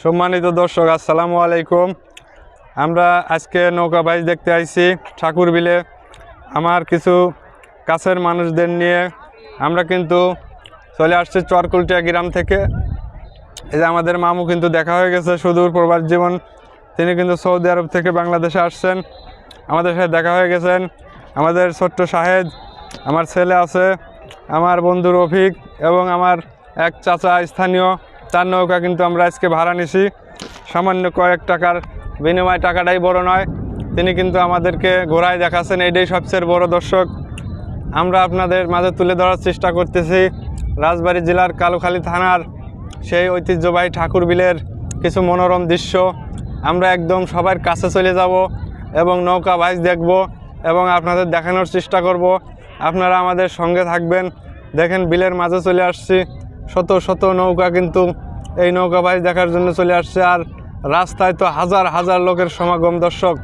সম্মানিত দর্শক, আসসালামু আলাইকুম। আমরা আজকে নৌকা বাইচ দেখতে আইছি ঠাকুর বিলে। আমার কিছু কাছের মানুষদের নিয়ে আমরা কিন্তু চলে আসছি চরকুলটিয়া গ্রাম থেকে। এই যে আমাদের মামু কিন্তু দেখা হয়ে গেছে, সুদূর প্রবাস জীবন। তিনি কিন্তু সৌদি আরব থেকে বাংলাদেশে আসছেন, আমাদের সাথে দেখা হয়ে গেছেন। আমাদের ছোট্ট শাহেদ, আমার ছেলে আছে, আমার বন্ধু রফিক এবং আমার এক চাচা স্থানীয়, তার নৌকা কিন্তু আমরা আজকে ভাড়া নিছি। সামান্য কয়েক টাকার বিনিময়, টাকাটাই বড় নয়। তিনি কিন্তু আমাদেরকে ঘোরায় দেখাচ্ছেন, এইটাই সবচেয়ে বড়। দর্শক, আমরা আপনাদের মাঝে তুলে ধরার চেষ্টা করতেছি রাজবাড়ী জেলার কালুখালী থানার সেই ঐতিহ্যবাহী ঠাকুর বিলের কিছু মনোরম দৃশ্য। আমরা একদম সবার কাছে চলে যাব এবং নৌকা বাইচ দেখব এবং আপনাদের দেখানোর চেষ্টা করব। আপনারা আমাদের সঙ্গে থাকবেন। দেখেন, বিলের মাঝে চলে আসছি, শত শত নৌকা কিন্তু এই নৌকা বাইচ দেখার জন্য চলে আসছে। আর রাস্তায় তো হাজার হাজার লোকের সমাগম। দর্শক,